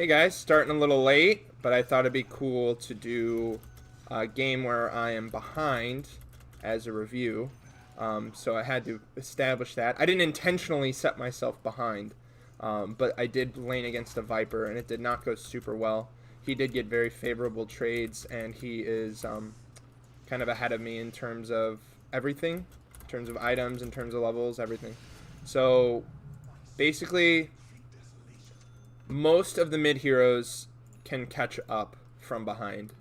Hey guys, starting a little late, but I thought it'd be cool to do a game where I am behind as a review. So I had to establish that. I didn't intentionally set myself behind, but I did lane against a Viper, and it did not go super well. He did get very favorable trades, and he is kind of ahead of me in terms of everything, in terms of items, in terms of levels, everything. So basically, most of the mid heroes can catch up from behind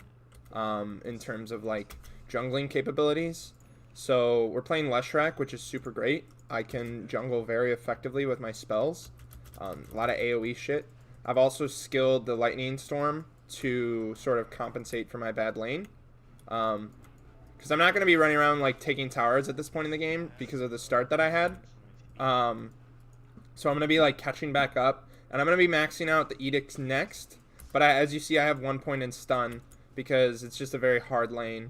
in terms of like jungling capabilities. So we're playing Leshrac, which is super great. I can jungle very effectively with my spells. A lot of AoE shit. I've also skilled the Lightning Storm to sort of compensate for my bad lane. Because I'm not going to be running around like taking towers at this point in the game because of the start that I had. So I'm going to be like catching back up. And I'm going to be maxing out the Edicts next. But as you see, I have 1 point in stun because it's just a very hard lane.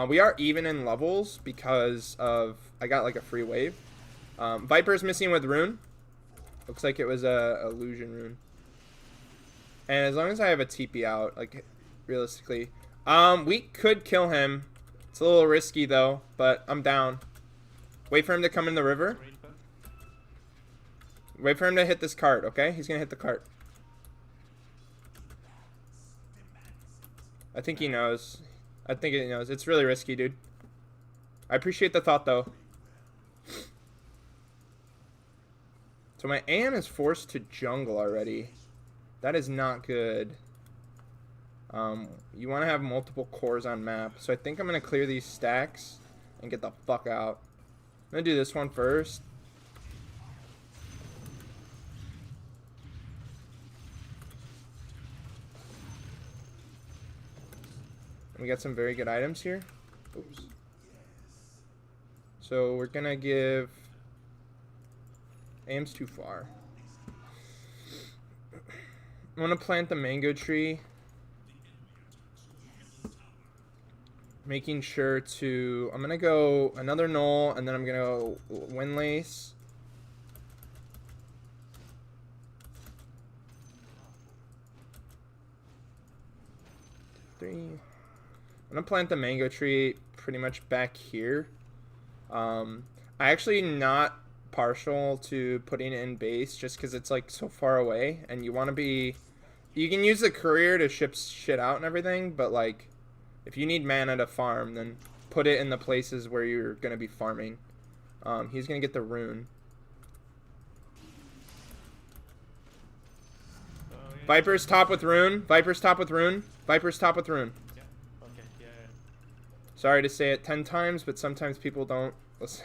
We are even in levels because of I got like a free wave. Viper's missing with rune. Looks like it was a illusion rune. And as long as I have a TP out, like realistically, we could kill him. It's a little risky though, but I'm down. Wait for him to come in the river. Wait for him to hit this cart, okay? He's gonna hit the cart. I think he knows. I think he knows. It's really risky, dude. I appreciate the thought, though. So my AM is forced to jungle already. That is not good. You want to have multiple cores on map. So I think I'm going to clear these stacks and get the fuck out. I'm going to do this one first. We got some very good items here. Oops. So we're gonna give AM's too far. I'm gonna plant the mango tree. Making sure to I'm gonna go another null and then I'm gonna go windlace. Three. I'm gonna plant the mango tree pretty much back here. I actually not partial to putting it in base just because it's like so far away and you want to be you can use the courier to ship shit out and everything, but like if you need mana to farm, then put it in the places where you're gonna be farming. He's gonna get the rune. Viper's top with rune. Viper's top with rune. Viper's top with rune. Sorry to say it 10 times, but sometimes people don't listen.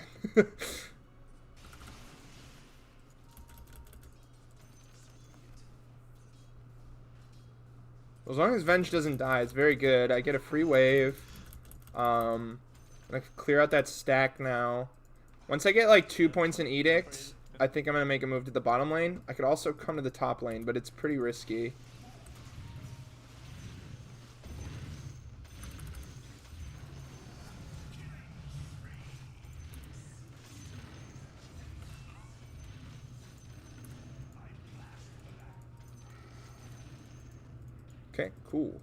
As long as Venge doesn't die, it's very good. I get a free wave. I clear out that stack now. Once I get like 2 points in Edict, I think I'm going to make a move to the bottom lane. I could also come to the top lane, but it's pretty risky. Okay, cool.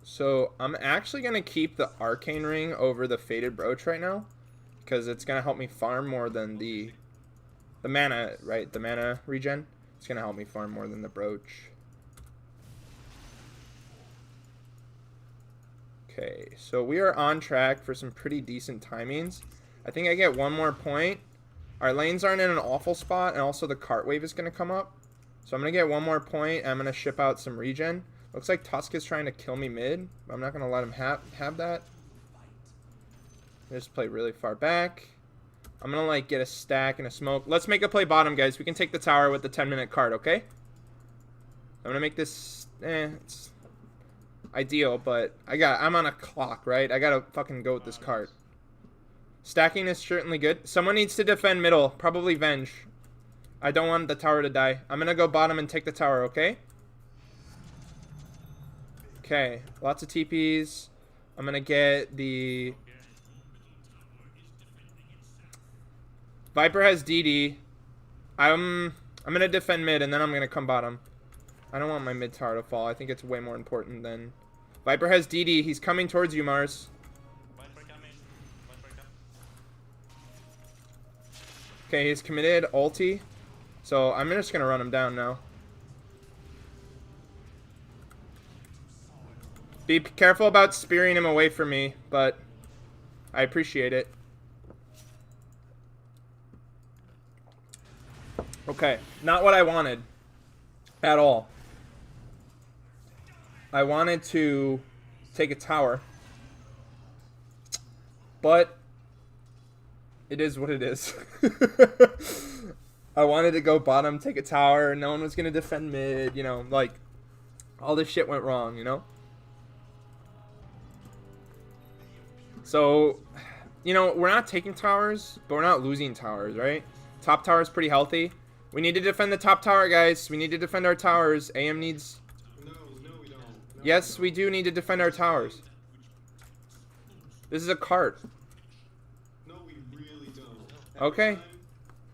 So I'm actually going to keep the Arcane Ring over the Faded Brooch right now because it's going to help me farm more than the mana, right? The mana regen. It's going to help me farm more than the brooch. Okay, so we are on track for some pretty decent timings. I think I get 1 more point. Our lanes aren't in an awful spot, and also the cart wave is going to come up. So I'm going to get 1 more point, and I'm going to ship out some regen. Looks like Tusk is trying to kill me mid. I'm not going to let him have that. Just play really far back. I'm going to like get a stack and a smoke. Let's make a play bottom, guys. We can take the tower with the 10-minute card, okay? I'm going to make this... it's ideal, but I'm on a clock, right? I got to fucking go with this card. Stacking is certainly good. Someone needs to defend middle. Probably Venge. I don't want the tower to die. I'm going to go bottom and take the tower, okay? Okay. Lots of TPs. I'm going to get the Viper has DD. I'm gonna defend mid and then I'm gonna come bottom. I don't want my mid tower to fall. I think it's way more important than... Viper has DD. He's coming towards you, Mars. Okay, he's committed ulti. So I'm just gonna run him down now. Be careful about spearing him away from me, but I appreciate it. Okay, not what I wanted at all. I wanted to take a tower, but it is what it is. I wanted to go bottom, take a tower, no one was going to defend mid, you know, like, all this shit went wrong, you know? So, you know, we're not taking towers, but we're not losing towers, right? Top tower is pretty healthy. We need to defend the top tower, guys. We need to defend our towers. AM needs... No, we don't. No, yes, we do need to defend our towers. This is a cart. No, we really don't. Okay. Time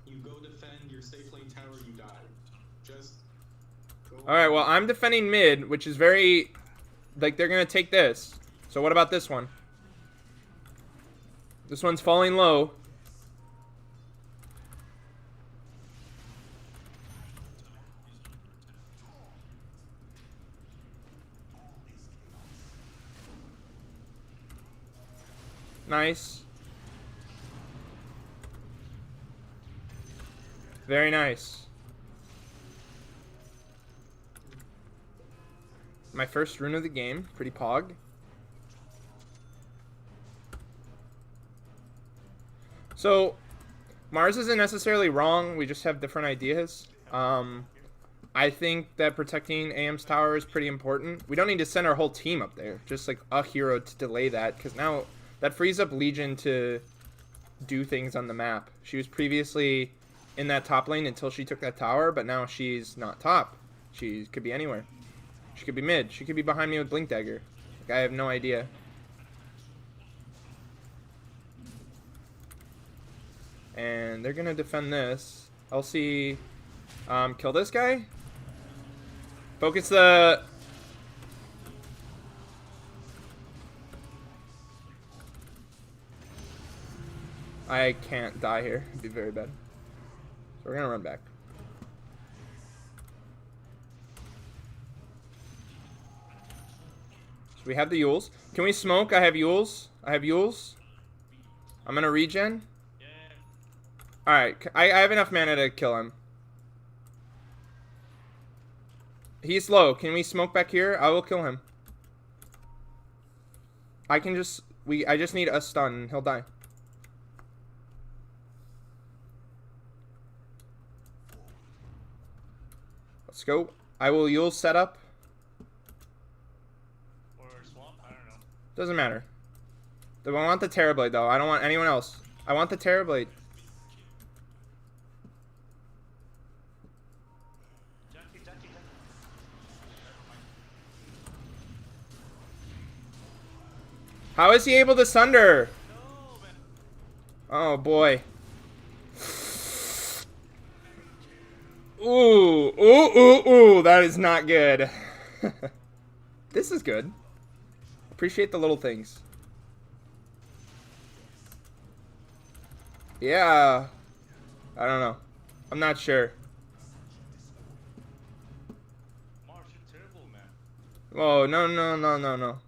you go defend your safe lane tower, you die. Just go. Alright, well, I'm defending mid, which is very... Like, they're going to take this. So what about this one? This one's falling low. Nice. Very nice. My first rune of the game. Pretty pog. So, Mars isn't necessarily wrong. We just have different ideas. I think that protecting AM's tower is pretty important. We don't need to send our whole team up there. Just like a hero to delay that. Because now that frees up Legion to do things on the map. She was previously in that top lane until she took that tower. But now she's not top. She could be anywhere. She could be mid. She could be behind me with Blink Dagger. Like, I have no idea. And they're going to defend this. LC, kill this guy. Focus the... I can't die here. It'd be very bad. So we're going to run back. So we have the Yules. Can we smoke? I have Yules. I have Yules. I'm going to regen. Alright, I have enough mana to kill him. He's low. Can we smoke back here? I will kill him. I can just... I just need a stun. He'll die. Let's go. I will Yule set up. Or swamp? I don't know. Doesn't matter. I want the Terrorblade, though. I don't want anyone else. I want the Terrorblade. How is he able to sunder? No, man. Oh boy. Ooh, ooh, ooh, ooh, that is not good. This is good. Appreciate the little things. Yeah. I don't know. I'm not sure. Mars, you're terrible, man. Oh, no, no, no, no, no.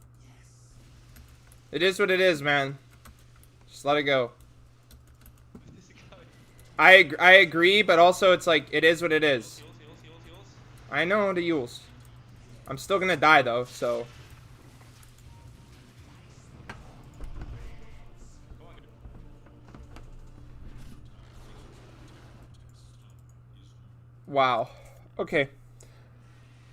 It is what it is, man. Just let it go. This guy. I agree, but also it's like, it is what it is. Heals. I know the Yules. I'm still gonna die, though, so... Wow. Okay.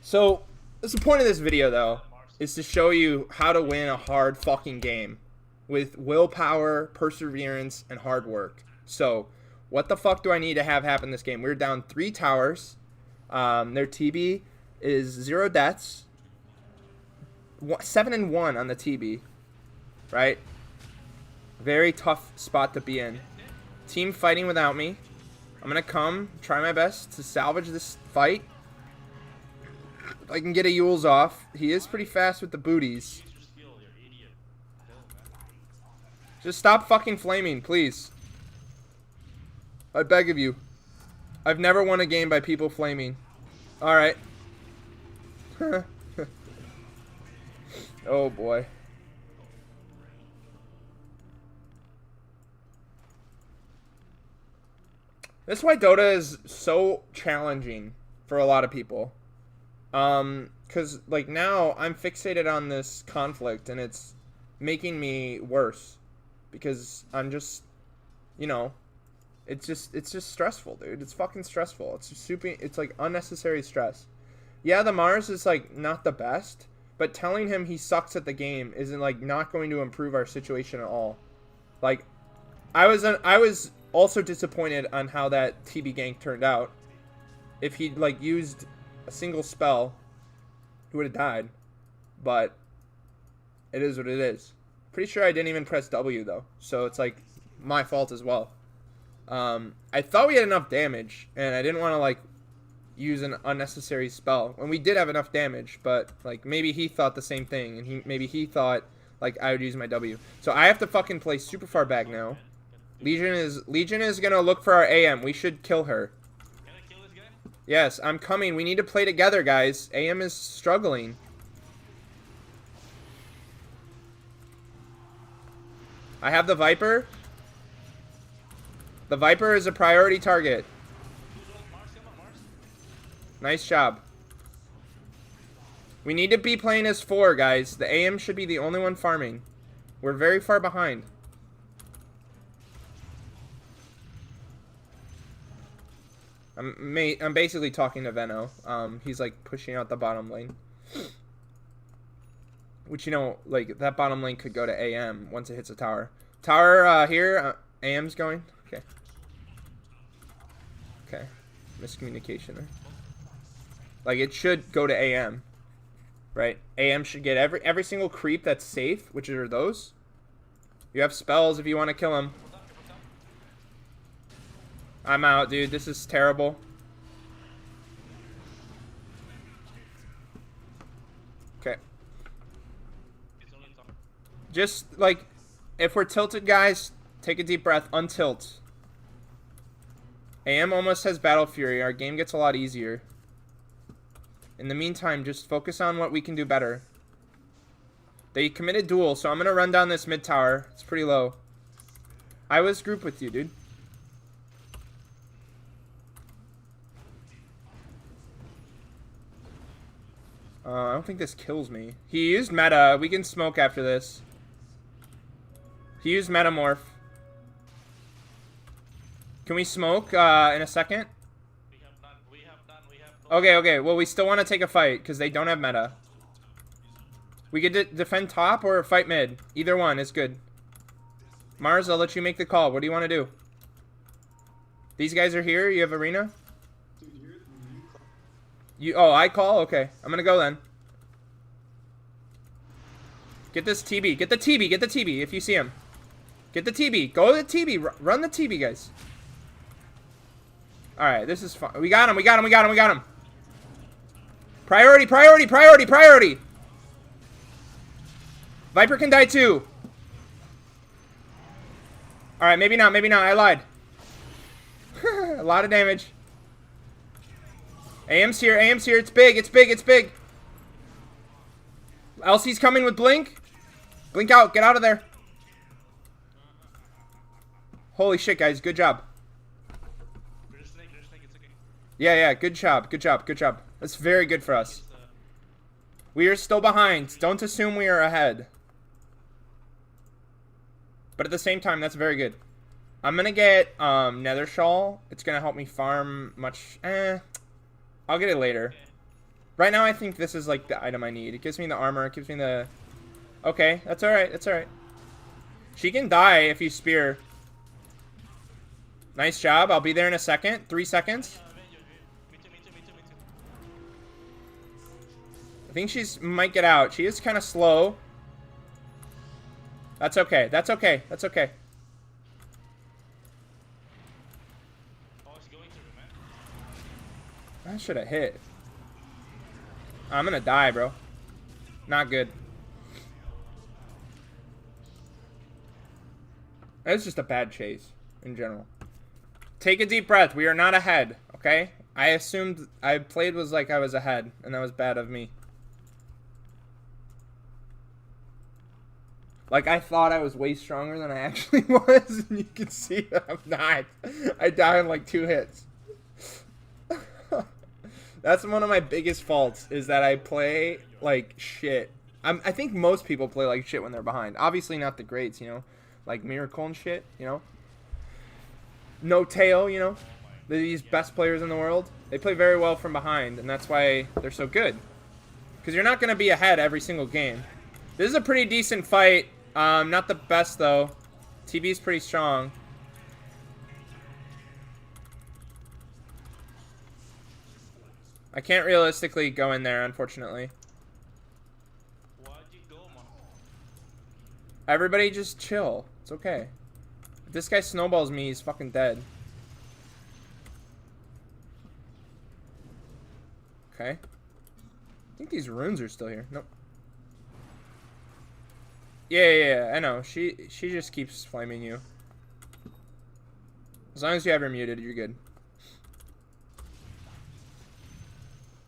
So, that's the point of this video, though, is to show you how to win a hard fucking game with willpower, perseverance, and hard work. So, what the fuck do I need to have happen this game? We're down 3 towers. Their TB is 0 deaths. 7-1 on the TB. Right? Very tough spot to be in. Team fighting without me. I'm gonna come, try my best to salvage this fight. If I can get a Yule's off. He is pretty fast with the booties. Use your skill, you idiot. Hell, man. Just stop fucking flaming, please. I beg of you. I've never won a game by people flaming. Alright. Oh boy. That's why Dota is so challenging for a lot of people. Cause like now I'm fixated on this conflict and it's making me worse. Because I'm just, you know, it's just stressful, dude. It's fucking stressful. It's like unnecessary stress. Yeah, the Mars is like not the best, but telling him he sucks at the game isn't like not going to improve our situation at all. Like, I was also disappointed on how that TB gank turned out. If he'd like used a single spell, he would have died. But it is what it is. Pretty sure I didn't even press W though, so it's like my fault as well. I thought we had enough damage, and I didn't want to like use an unnecessary spell. And we did have enough damage, but like maybe he thought the same thing, and maybe he thought like I would use my W. So I have to fucking play super far back now. Legion is gonna look for our AM. We should kill her. Can I kill this guy? Yes, I'm coming. We need to play together, guys. AM is struggling. I have the Viper. The Viper is a priority target. Mars, come on, Mars. Nice job. We need to be playing as 4, guys. The AM should be the only one farming. We're very far behind. I'm basically talking to Veno. He's like pushing out the bottom lane. Which, you know, like that bottom lane could go to AM once it hits a tower. Tower here. AM's going. Okay. Okay. Miscommunication there. Like it should go to AM. Right? AM should get every single creep that's safe, which are those. You have spells if you want to kill him. I'm out, dude. This is terrible. Okay. Just, like, if we're tilted, guys, take a deep breath. Untilt. AM almost has Battle Fury. Our game gets a lot easier. In the meantime, just focus on what we can do better. They committed duel, so I'm going to run down this mid tower. It's pretty low. I was grouped with you, dude. I don't think this kills me. He used meta. We can smoke after this. He used metamorph. Can we smoke in a second? We have none. Okay. Well, we still want to take a fight because they don't have meta. We could defend top or fight mid. Either one is good. Mars, I'll let you make the call. What do you want to do? These guys are here. You have arena? I call? Okay. I'm gonna go then. Get this TB. Get the TB. Get the TB if you see him. Get the TB. Go to the TB. Run the TB, guys. Alright, this is fun. We got him. We got him. Priority. Viper can die too. Alright, maybe not. I lied. A lot of damage. AM's here. It's big. Elsie's coming with Blink. Blink out. Get out of there. Holy shit, guys. Good job. There's a snake, it's okay. Yeah. Good job. That's very good for us. We are still behind. Don't assume we are ahead. But at the same time, that's very good. I'm going to get Nether Shawl. It's going to help me farm much. I'll get it later. Okay. Right now, I think this is like the item I need. It gives me the armor. It gives me the... Okay, that's alright. She can die if you spear. Nice job. I'll be there in a second. 3 seconds. Me too. I think she's might get out. She is kind of slow. That's okay. I should have hit. I'm gonna die, bro. Not good. It's just a bad chase in general. Take a deep breath. We are not ahead, okay? I assumed I played was like I was ahead, and that was bad of me. Like, I thought I was way stronger than I actually was, and you can see that I'm not. I died in like 2 hits. That's one of my biggest faults, is that I play like shit. I think most people play like shit when they're behind. Obviously not the greats, you know? Like Miracle and shit, you know? No Tail, you know? These best players in the world. They play very well from behind, and that's why they're so good. Because you're not going to be ahead every single game. This is a pretty decent fight. Not the best, though. TV's pretty strong. I can't realistically go in there, unfortunately. Why'd you go, man? Everybody just chill. It's okay. If this guy snowballs me, he's fucking dead. Okay. I think these runes are still here. Nope. Yeah, I know. She just keeps flaming you. As long as you have her muted, you're good.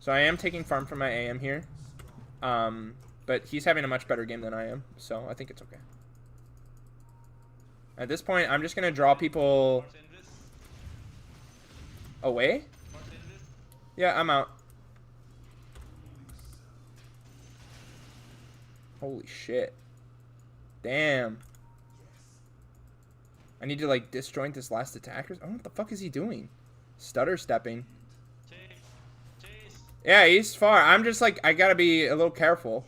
So I am taking farm from my AM here. But he's having a much better game than I am, so I think it's okay. At this point, I'm just going to draw people away. Yeah, I'm out. Holy shit. Damn. I need to, like, disjoint this last attacker. Oh, what the fuck is he doing? Stutter stepping. Chase. Yeah, he's far. I'm just, like, I gotta be a little careful.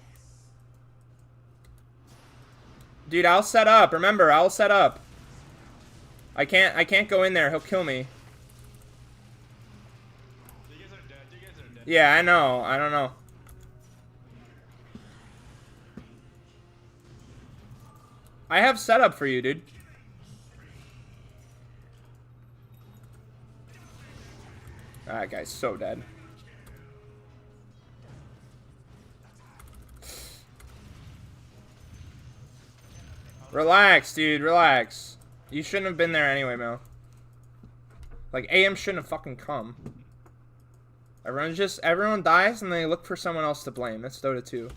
Dude, I'll set up. Remember, I'll set up. I can't go in there. He'll kill me. You guys are dead. You guys are dead. Yeah, I know. I don't know. I have setup for you, dude. That guy's so dead. Relax, dude. Relax. You shouldn't have been there anyway, Mel. Like, AM shouldn't have fucking come. Everyone dies and they look for someone else to blame. That's Dota 2.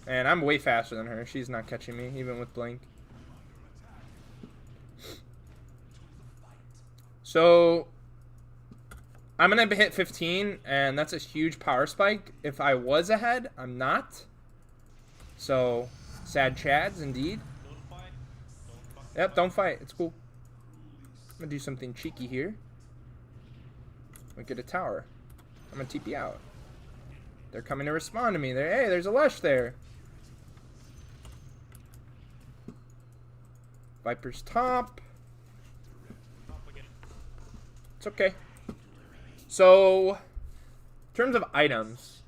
And I'm way faster than her. She's not catching me, even with Blink. So, I'm going to hit 15, and that's a huge power spike. If I was ahead, I'm not. So, sad chads, indeed. Don't fight. Don't fucking Yep, don't fight. It's cool. I'm going to do something cheeky here. We get a tower. I'm going to TP out. They're coming to respond to me. Hey, there's a Lush there. Viper's top. Top again. It's okay. So, in terms of items,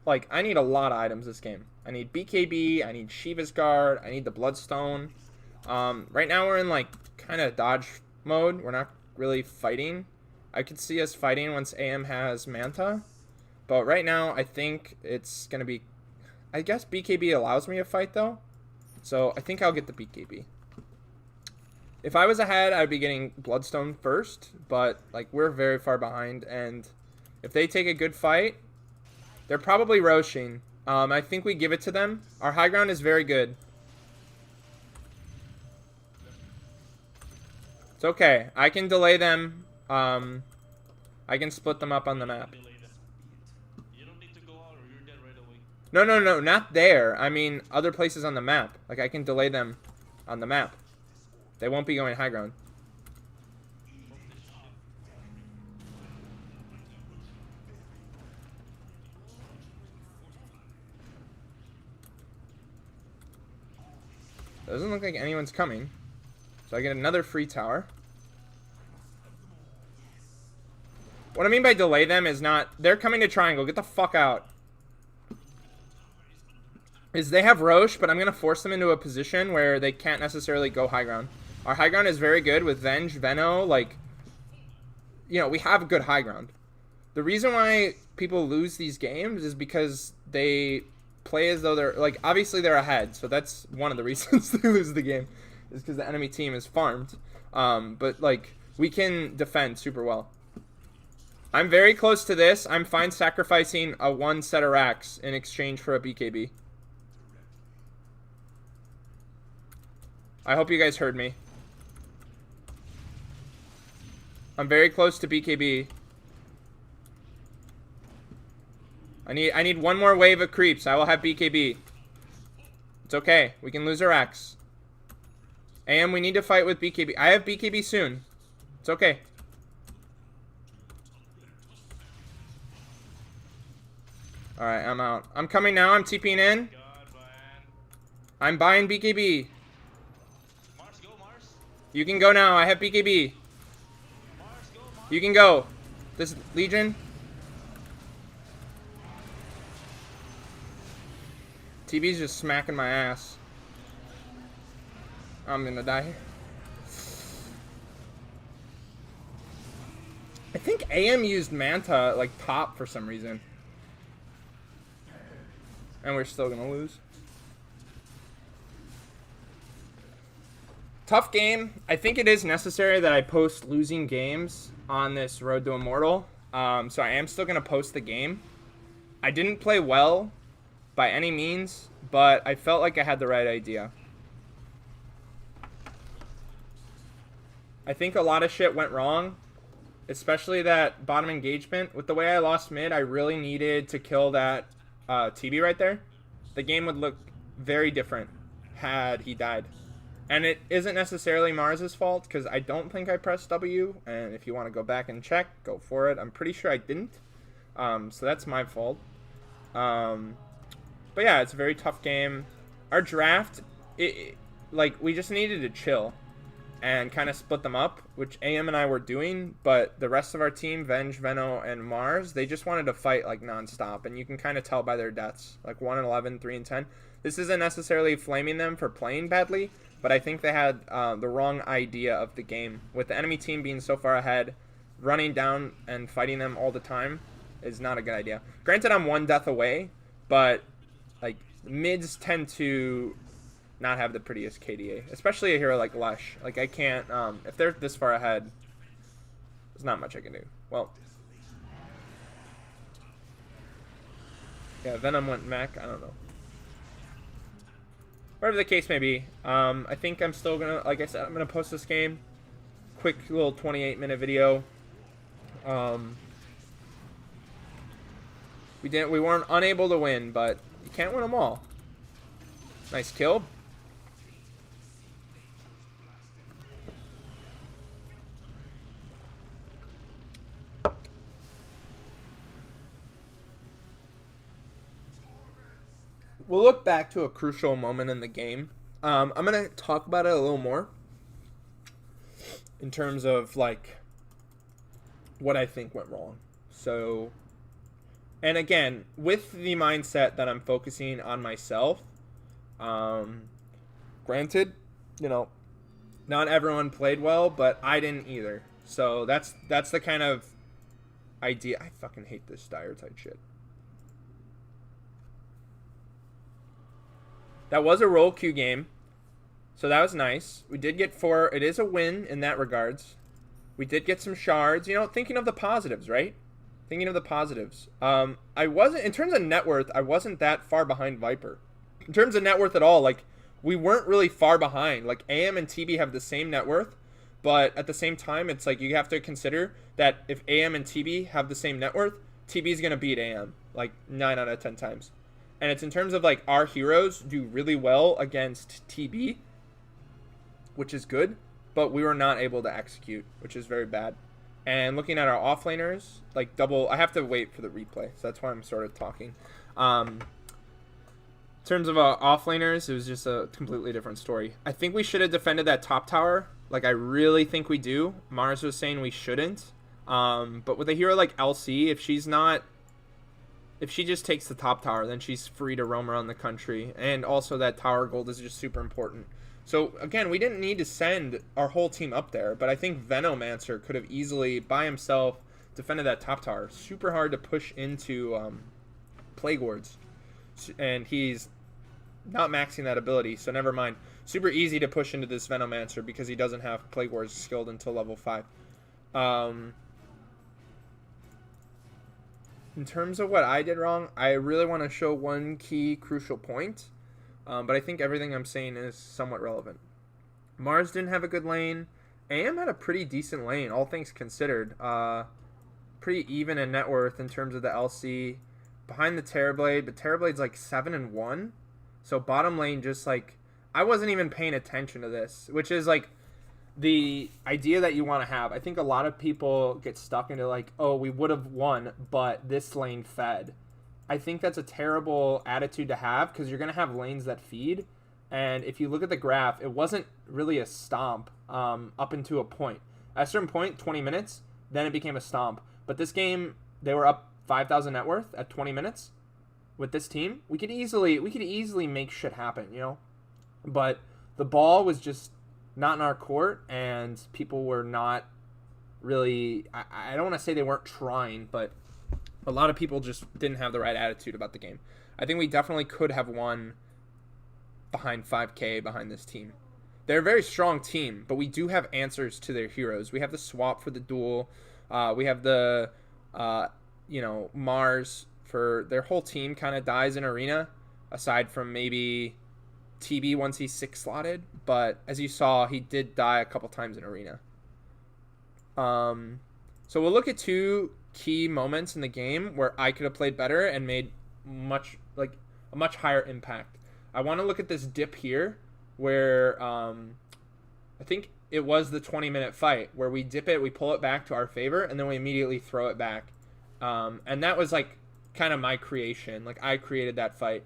like, I need a lot of items this game. I need BKB, I need Shiva's Guard, I need the Bloodstone. Right now we're in, like, kind of dodge mode. We're not really fighting. I could see us fighting once AM has Manta. But right now, I think it's going to be... I guess BKB allows me to fight, though. So, I think I'll get the BKB. If I was ahead, I'd be getting Bloodstone first, but like we're very far behind, and if they take a good fight, they're probably Roshing. I think we give it to them. Our high ground is very good. It's okay. I can delay them. I can split them up on the map. Delay them. You don't need to go out or you're dead right away. No, not there. I mean, other places on the map. Like, I can delay them on the map. They won't be going high ground. Doesn't look like anyone's coming. So I get another free tower. What I mean by delay them is not... They're coming to triangle. Get the fuck out. is they have Roche, but I'm going to force them into a position where they can't necessarily go high ground. Our high ground is very good with Venge, Veno, like, you know, we have good high ground. The reason why people lose these games is because they play as though they're, like, obviously they're ahead, so that's one of the reasons they lose the game, is because the enemy team is farmed. But, like, we can defend super well. I'm very close to this. I'm fine sacrificing a 1 set of racks in exchange for a BKB. I hope you guys heard me. I'm very close to BKB. I need one more wave of creeps. I will have BKB. It's okay. We can lose our X. AM, we need to fight with BKB. I have BKB soon. It's okay. Alright, I'm out. I'm coming now. I'm TPing in. I'm buying BKB. Mars, go, Mars. You can go now. I have BKB. Mars, go, Mars. You can go. This Legion. TB's just smacking my ass. I'm gonna die here. I think AM used Manta like top for some reason. And we're still gonna lose. Tough game. I think it is necessary that I post losing games on this Road to Immortal. So I am still gonna post the game. I didn't play well by any means, but I felt like I had the right idea. I think a lot of shit went wrong, especially that bottom engagement. With the way I lost mid, I really needed to kill that TB right there. The game would look very different had he died. And it isn't necessarily Mars's fault, because I don't think I pressed W, and if you want to go back and check, go for it. I'm pretty sure I didn't, so that's my fault. But yeah, it's a very tough game. Our draft, like, we just needed to chill and kind of split them up, which AM and I were doing, but the rest of our team, Venge, Veno, and Mars, they just wanted to fight, like, nonstop, and you can kind of tell by their deaths, like 1 and 11, 3 and 10. This isn't necessarily flaming them for playing badly, but I think they had the wrong idea of the game. With the enemy team being so far ahead, running down and fighting them all the time is not a good idea. Granted, I'm 1 death away, but like mids tend to not have the prettiest KDA, especially a hero like Lush. Like I can't, if they're this far ahead, there's not much I can do. Well, yeah, Venom went mech. I don't know. Whatever the case may be, I think I'm still gonna, like I said, I'm gonna post this game. Quick little 28-minute video. We weren't unable to win, but you can't win them all. Nice kill. We'll look back to a crucial moment in the game. I'm going to talk about it a little more in terms of, like, what I think went wrong. So, and again, with the mindset that I'm focusing on myself, granted, you know, not everyone played well, but I didn't either. So that's the kind of idea. I fucking hate this dire type shit. That was a roll queue game, so that was nice. We did get 4. It is a win in that regards. We did get some shards. You know, thinking of the positives, right? Thinking of the positives. I wasn't, in terms of net worth, I wasn't that far behind Viper. In terms of net worth at all, like, we weren't really far behind. Like, AM and TB have the same net worth, but at the same time, it's like you have to consider that if AM and TB have the same net worth, TB is going to beat AM, like, 9 out of 10 times. And it's in terms of, like, our heroes do really well against TB, which is good, but we were not able to execute, which is very bad. And looking at our offlaners, like, I have to wait for the replay, so that's why I'm sort of talking. In terms of offlaners, it was just a completely different story. I think we should have defended that top tower. Like, I really think we do. Mars was saying we shouldn't. But with a hero like LC, if she's not if she just takes the top tower, then she's free to roam around the country. And also that tower gold is just super important. So, again, we didn't need to send our whole team up there, but I think Venomancer could have easily, by himself, defended that top tower. Super hard to push into Plague Wards. And he's not maxing that ability, so never mind. Super easy to push into this Venomancer because he doesn't have Plague Wards skilled until level 5. In terms of what I did wrong, I really want to show one key crucial point. But I think everything I'm saying is somewhat relevant. Mars didn't have a good lane. AM had a pretty decent lane, all things considered. Pretty even in net worth in terms of the LC. Behind the Terrorblade, but Terrorblade's like 7-1. So bottom lane just like... I wasn't even paying attention to this, which is like the idea that you want to have. I think a lot of people get stuck into like, oh, we would have won, but this lane fed. I think that's a terrible attitude to have because you're going to have lanes that feed. And if you look at the graph, it wasn't really a stomp up into a point. At a certain point, 20 minutes, then it became a stomp. But this game, they were up 5,000 net worth at 20 minutes with this team. We could easily make shit happen, you know? But the ball was just not in our court, and people were not really... I don't want to say they weren't trying, but... a lot of people just didn't have the right attitude about the game. I think we definitely could have won behind 5K behind this team. They're a very strong team, but we do have answers to their heroes. We have the swap for the duel. We have the, Mars for their whole team kind of dies in arena, aside from maybe TB once he's 6 slotted. But as you saw, he did die a couple times in arena. So we'll look at 2 key moments in the game where I could have played better and made a much higher impact. I want to look at this dip here where I think it was the 20-minute fight where we dip it, we pull it back to our favor, and then we immediately throw it back. And that was like kind of my creation. Like I created that fight.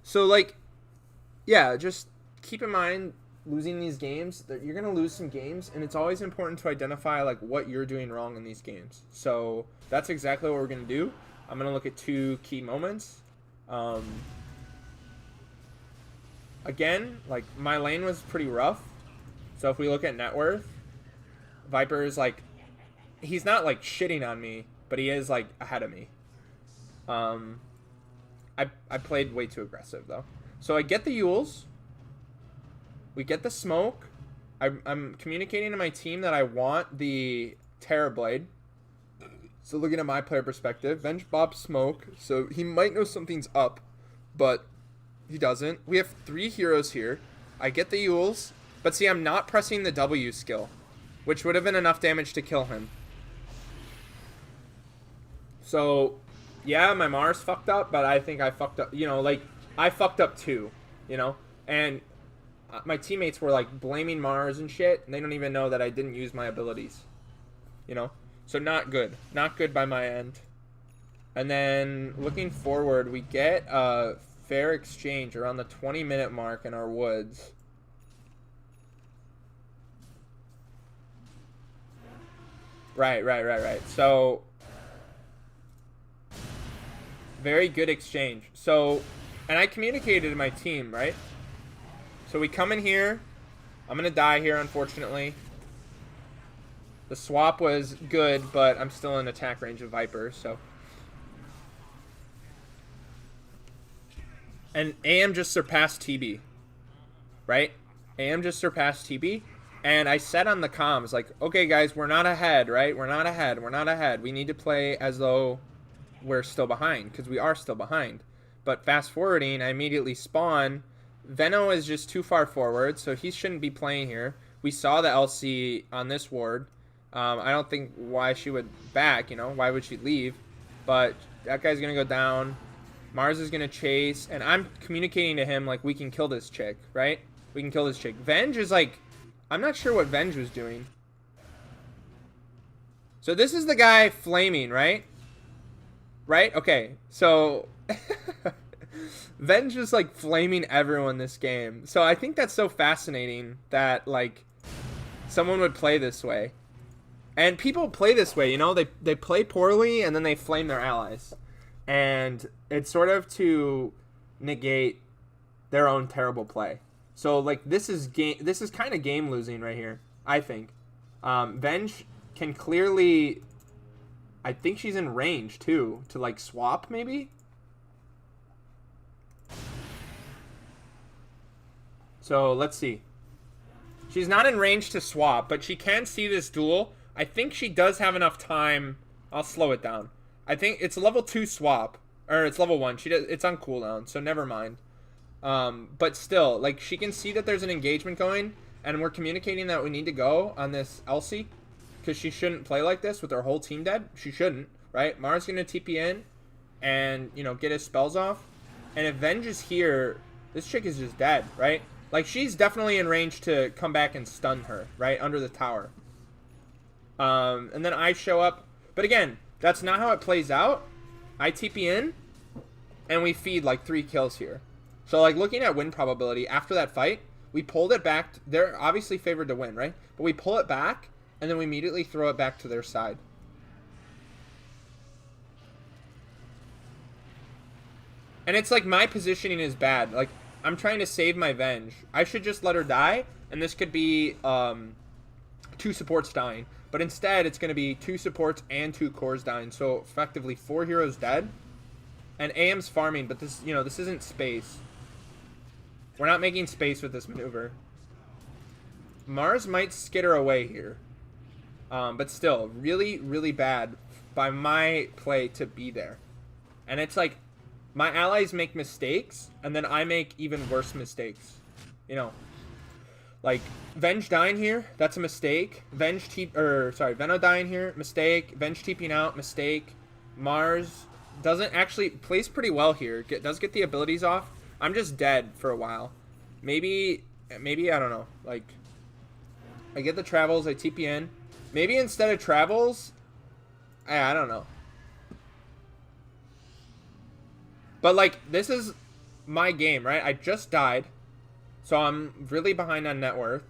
So like, yeah, just keep in mind losing these games, that you're going to lose some games, and it's always important to identify like what you're doing wrong in these games. So that's exactly what we're going to do. I'm going to look at 2 key moments. Again, like my lane was pretty rough. So if we look at net worth, Viper is like, he's not like shitting on me, but he is like ahead of me. I played way too aggressive though. So I get the Yules. We get the smoke. I'm communicating to my team that I want the Terrorblade. So looking at my player perspective, Venge Bob smoke. So he might know something's up, but he doesn't. We have 3 heroes here. I get the Yules, but see, I'm not pressing the W skill, which would have been enough damage to kill him. So, yeah, my Mars fucked up, but I think I fucked up, I fucked up too, and my teammates were like blaming Mars and shit, and they don't even know that I didn't use my abilities, so not good by my end. And then looking forward, we get a fair exchange around the 20-minute mark in our woods. Right. So very good exchange. So, and I communicated to my team, right? So we come in here. I'm going to die here, unfortunately. The swap was good, but I'm still in attack range of Viper, so. And AM just surpassed TB, right? AM just surpassed TB. And I said on the comms, like, okay, guys, we're not ahead, right? We're not ahead. We need to play as though we're still behind, because we are still behind. But fast forwarding, I immediately spawn. Veno is just too far forward, so he shouldn't be playing here. We saw the LC on this ward. I don't think why she would back, why would she leave? But that guy's going to go down. Mars is going to chase, and I'm communicating to him, like, we can kill this chick, right? We can kill this chick. Venge is like, I'm not sure what Venge was doing. So this is the guy flaming, right? Right? Okay, so Venge is like flaming everyone this game. So I think that's so fascinating that like someone would play this way. And people play this way, you know, they play poorly and then they flame their allies. And it's sort of to negate their own terrible play. So like this is kind of game losing right here, I think. Venge can clearly, I think she's in range too to like swap maybe. So let's see. She's not in range to swap, but she can see this duel. I think she does have enough time. I'll slow it down. I think it's a level 2 swap, or it's level 1. It's on cooldown, so never mind. But still, like, she can see that there's an engagement going, and we're communicating that we need to go on this Elsie, because she shouldn't play like this with her whole team dead. She shouldn't, right? Mars gonna TP in, and you know, get his spells off. And if Venge is here, this chick is just dead, right? Like, she's definitely in range to come back and stun her, right, under the tower. And then I show up. But again, that's not how it plays out. I TP in, and we feed like 3 kills here. So like looking at win probability after that fight, we pulled it back. They're obviously favored to win, right? But we pull it back, and then we immediately throw it back to their side. And it's like my positioning is bad. Like, I'm trying to save my Venge. I should just let her die, and this could be 2 supports dying. But instead, it's going to be 2 supports and 2 cores dying. So effectively 4 heroes dead. And AM's farming, but this, you know, this isn't space. We're not making space with this maneuver. Mars might skitter away here. But still, really, really bad by my play to be there. And it's like, my allies make mistakes, and then I make even worse mistakes. You know, like Venge dying here, that's a mistake. Veno dying here, mistake. Venge TPing out, mistake. Mars doesn't actually plays pretty well here. Does get the abilities off. I'm just dead for a while. Maybe I don't know. Like, I get the travels, I TP in. Maybe instead of travels, I don't know. But, like, this is my game, right? I just died. So I'm really behind on net worth.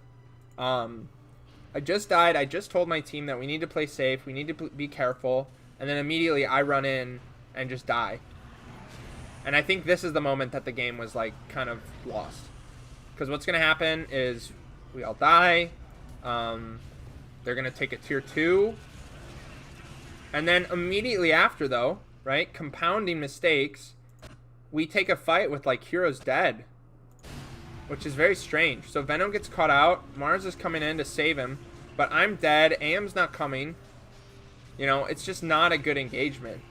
I just died. I just told my team that we need to play safe. We need to be careful. And then immediately I run in and just die. And I think this is the moment that the game was, like, kind of lost. Because what's going to happen is we all die. They're going to take a tier 2. And then immediately after, though, right, compounding mistakes, we take a fight with, like, heroes dead, which is very strange. So Venom gets caught out. Mars is coming in to save him, but I'm dead. AM's not coming. You know, it's just not a good engagement.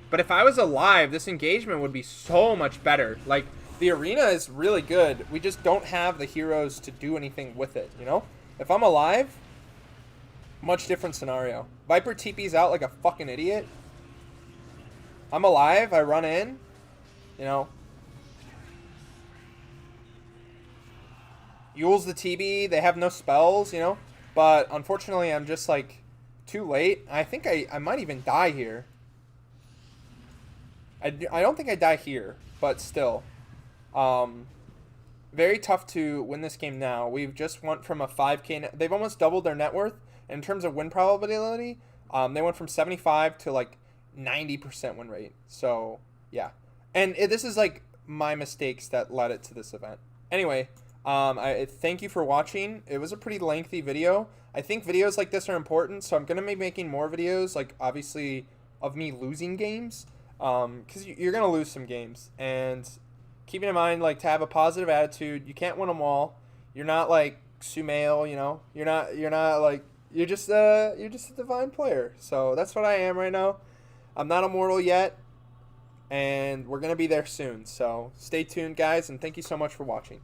But if I was alive, this engagement would be so much better. Like, the arena is really good. We just don't have the heroes to do anything with it, you know? If I'm alive, much different scenario. Viper TP's out like a fucking idiot. I'm alive. I run in. You know, Yule's the TB. They have no spells, you know. But unfortunately, I'm just like too late. I think I might even die here. I don't think I die here, but still. Very tough to win this game now. We've just went from a 5K. They've almost doubled their net worth. In terms of win probability, they went from 75 to like 90% win rate. So, yeah. And this is like my mistakes that led it to this event. Anyway, I thank you for watching. It was a pretty lengthy video. I think videos like this are important, so I'm going to be making more videos, like obviously of me losing games, because you're going to lose some games. And keeping in mind, like, to have a positive attitude, you can't win them all. You're not like Sumail, you know. You're not like, you're just a divine player. So that's what I am right now. I'm not immortal yet. And we're going to be there soon. So stay tuned, guys, and thank you so much for watching.